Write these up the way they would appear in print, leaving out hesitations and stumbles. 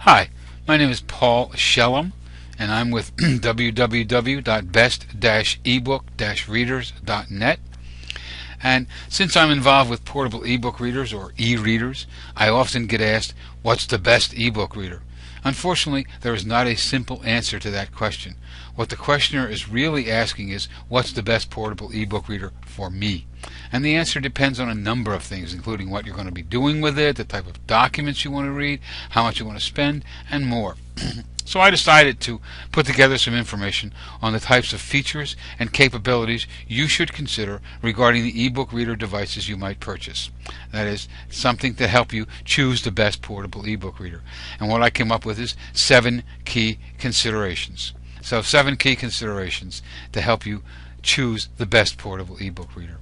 Hi, my name is Paul Shellum, and I'm with www.best-ebook-readers.net. And since I'm involved with portable ebook readers or e-readers, I often get asked, what's the best ebook reader? Unfortunately, there is not a simple answer to that question. What the questioner is really asking is, what's the best portable ebook reader for me? And the answer depends on a number of things, including what you're going to be doing with it, the type of documents you want to read, how much you want to spend, and more. So I decided to put together some information on the types of features and capabilities you should consider regarding the ebook reader devices you might purchase. That is, something to help you choose the best portable ebook reader. And what I came up with is 7 key considerations. So 7 key considerations to help you choose the best portable ebook reader.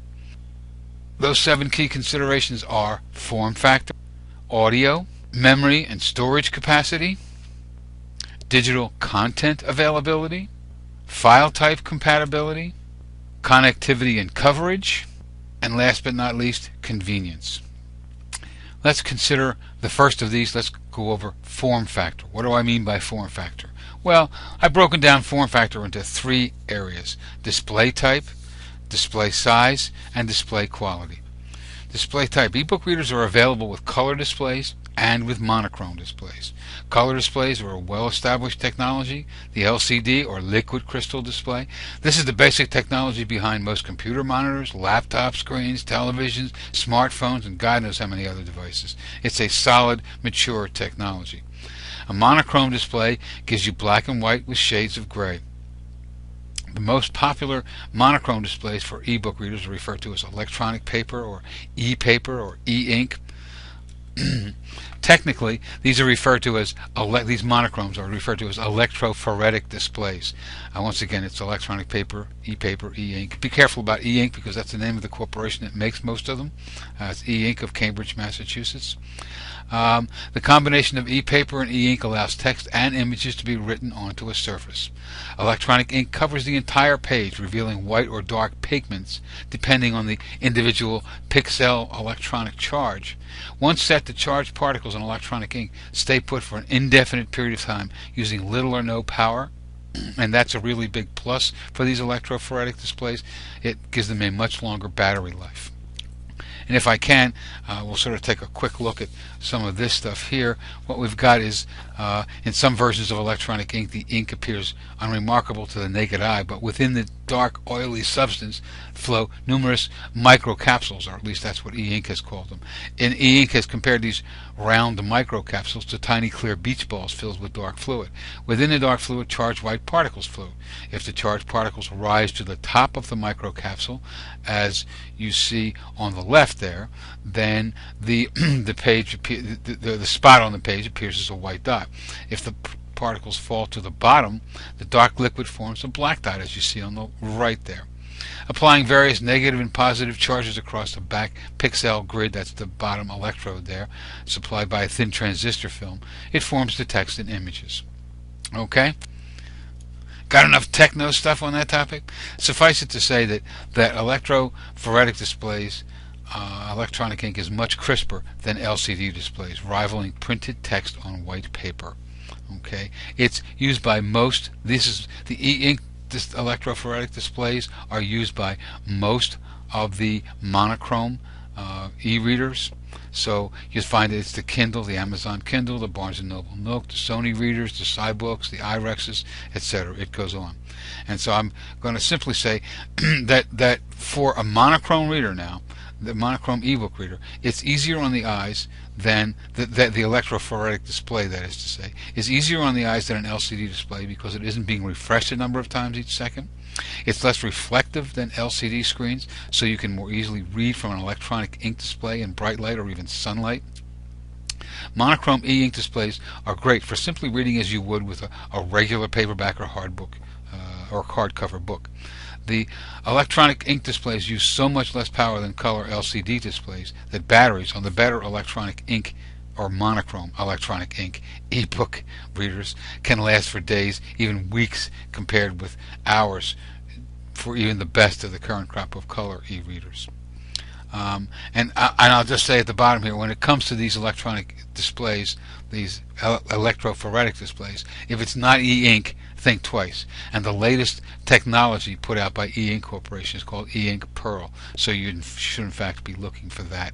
Those 7 key considerations are form factor, audio, memory and storage capacity, digital content availability, file type compatibility, connectivity and coverage, and last but not least, convenience. Let's consider the first of these. Let's go over form factor. What do I mean by form factor? Well, I've broken down form factor into 3 areas: display type, display size, and display quality. Display type. Ebook readers are available with color displays and with monochrome displays. Color displays are a well-established technology, the LCD or liquid crystal display. This is the basic technology behind most computer monitors, laptop screens, televisions, smartphones, and God knows how many other devices. It's a solid, mature technology. A monochrome display gives you black and white with shades of gray. The most popular monochrome displays for ebook readers are referred to as electronic paper or e-paper or e-ink. Technically, these monochromes are referred to as electrophoretic displays. Once again, it's electronic paper, e-paper, e-ink. Be careful about e-ink because that's the name of the corporation that makes most of them. It's e-ink of Cambridge, Massachusetts. The combination of e-paper and e-ink allows text and images to be written onto a surface. Electronic ink covers the entire page, revealing white or dark pigments depending on the individual pixel electronic charge. Once set, the charged particles in electronic ink stay put for an indefinite period of time using little or no power, and that's a really big plus for these electrophoretic displays. It gives them a much longer battery life. And if I can, we'll sort of take a quick look at some of this stuff here. What we've got is, in some versions of electronic ink, the ink appears unremarkable to the naked eye, but within the dark, oily substance flow numerous microcapsules, or at least that's what e-ink has called them. And e-ink has compared these round microcapsules to tiny clear beach balls filled with dark fluid. Within the dark fluid, charged white particles float. If the charged particles rise to the top of the microcapsule, as you see on the left there, then the the spot on the page appears as a white dot. If the particles fall to the bottom, the dark liquid forms a black dot, as you see on the right there. Applying various negative and positive charges across the back pixel grid, that's the bottom electrode there, supplied by a thin transistor film, it forms the text and images. Okay? Got enough techno stuff on that topic? Suffice it to say that electrophoretic displays, electronic ink is much crisper than LCD displays, rivaling printed text on white paper. Okay, it's used by most. This is the e-ink. Electrophoretic displays are used by most of the monochrome e-readers. So you'll find that it's the Kindle, the Amazon Kindle, the Barnes & Noble Nook, the Sony readers, the Cybooks, the iRexes, etc. It goes on. And so I'm going to simply say that for a monochrome reader now, the monochrome ebook reader, it's easier on the eyes than the electrophoretic display, that is to say, is easier on the eyes than an LCD display because it isn't being refreshed a number of times each second. It's less reflective than LCD screens, so you can more easily read from an electronic ink display in bright light or even sunlight. Monochrome e-ink displays are great for simply reading as you would with a regular paperback or hardcover book. The electronic ink displays use so much less power than color LCD displays that batteries on the better electronic ink or monochrome electronic ink ebook readers can last for days, even weeks, compared with hours for even the best of the current crop of color e-readers. And I'll just say at the bottom here, when it comes to these electronic displays, these electrophoretic displays, if it's not e-ink, think twice. And the latest technology put out by e-ink Corporation is called e-ink Pearl. So you should in fact be looking for that.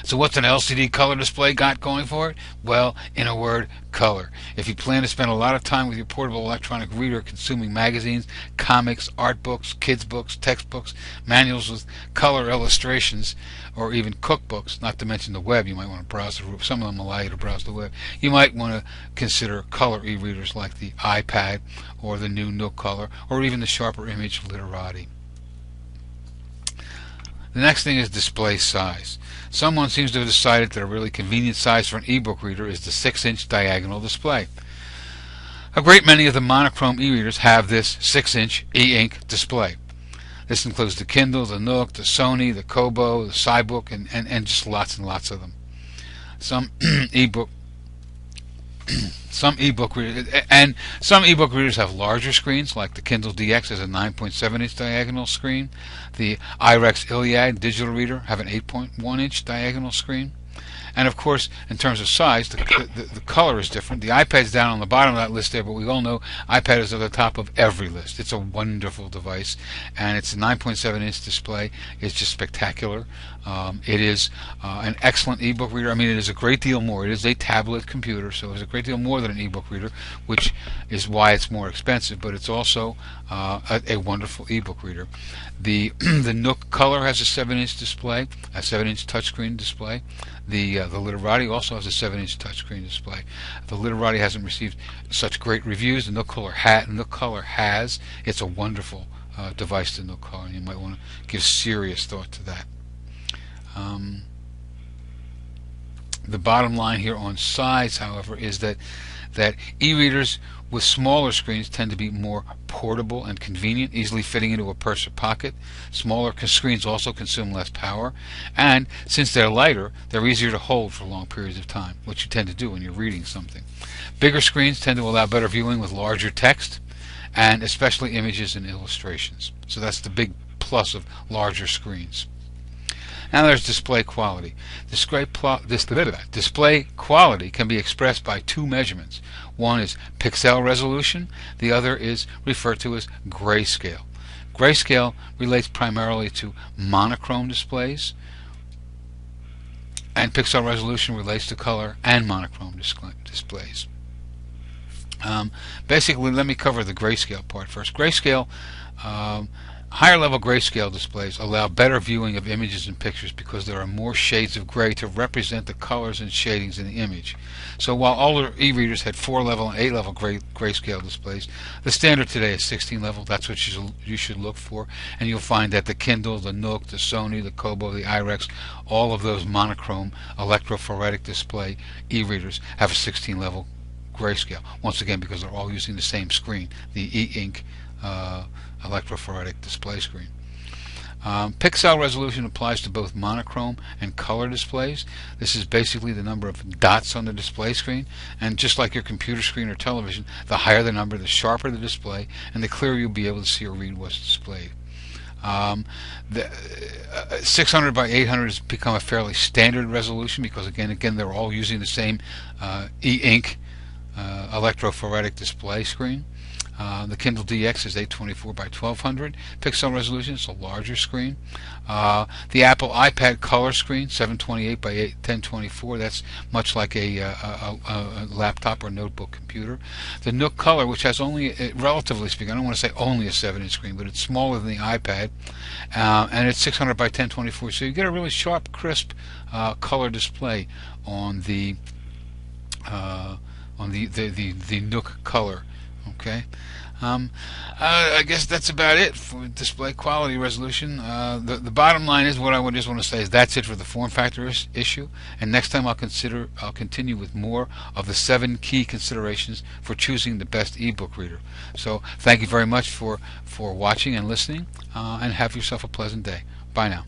So what's an LCD color display got going for it? Well, in a word, color. If you plan to spend a lot of time with your portable electronic reader consuming magazines, comics, art books, kids books, textbooks, manuals with color illustrations, or even cookbooks, not to mention the web, you might want to browse the web. Some of them allow you to browse the web. You might want to consider color e-readers like the iPad or the new Nook Color or even the sharper image Literati. The next thing is display size. Someone seems to have decided that a really convenient size for an e-book reader is the 6-inch diagonal display. A great many of the monochrome e-readers have this 6-inch e-ink display. This includes the Kindle, the Nook, the Sony, the Kobo, the SciBook, and just lots and lots of them. Some e-book readers have larger screens, like the Kindle DX has a 9.7-inch diagonal screen. The iRex Iliad digital reader have an 8.1-inch diagonal screen. And of course, in terms of size, the color is different. The iPad's down on the bottom of that list there, but we all know iPad is at the top of every list. It's a wonderful device, and its 9.7-inch display is just spectacular. It is an excellent ebook reader. I mean, it is a great deal more. It is a tablet computer, so it's a great deal more than an ebook reader, which is why it's more expensive, but it's also a wonderful ebook reader. The Nook Color has a 7-inch display, a 7-inch touchscreen display. The Literati also has a 7-inch touchscreen display. The Literati hasn't received such great reviews. The Nook Color has. It's a wonderful device, the Nook Color, and you might want to give serious thought to that. The bottom line here on size, however, is that e-readers with smaller screens tend to be more portable and convenient, easily fitting into a purse or pocket. Smaller screens also consume less power, and since they're lighter, they're easier to hold for long periods of time, which you tend to do when you're reading something. Bigger screens tend to allow better viewing with larger text, and especially images and illustrations. So that's the big plus of larger screens. Now there's display quality. Display quality can be expressed by two measurements. One is pixel resolution, the other is referred to as grayscale. Grayscale relates primarily to monochrome displays, and pixel resolution relates to color and monochrome displays. Basically, let me cover the grayscale part first. Grayscale, higher level grayscale displays allow better viewing of images and pictures because there are more shades of gray to represent the colors and shadings in the image. So while older e-readers had 4-level and 8-level grayscale displays, the standard today is 16-level. That's what you should look for, and you'll find that the Kindle, the Nook, the Sony, the Kobo, the iRex, all of those monochrome electrophoretic display e-readers have a 16-level grayscale. Once again, because they're all using the same screen, the e-ink electrophoretic display screen. Pixel resolution applies to both monochrome and color displays. This is basically the number of dots on the display screen, and just like your computer screen or television, the higher the number, the sharper the display, and the clearer you'll be able to see or read what's displayed. The 600 by 800 has become a fairly standard resolution because again they're all using the same e-ink electrophoretic display screen. The Kindle DX is 824 by 1200 pixel resolution. It's a larger screen. The Apple iPad color screen, 728 by 1024. That's much like a laptop or notebook computer. The Nook Color, which has only, relatively speaking, I don't want to say only a 7-inch screen, but it's smaller than the iPad, and it's 600 by 1024. So you get a really sharp, crisp color display on the Nook Color. Okay, I guess that's about it for display quality resolution. The bottom line is, what I would just want to say is that's it for the form factor issue. And next time I'll continue with more of the 7 key considerations for choosing the best ebook reader. So thank you very much for watching and listening, and have yourself a pleasant day. Bye now.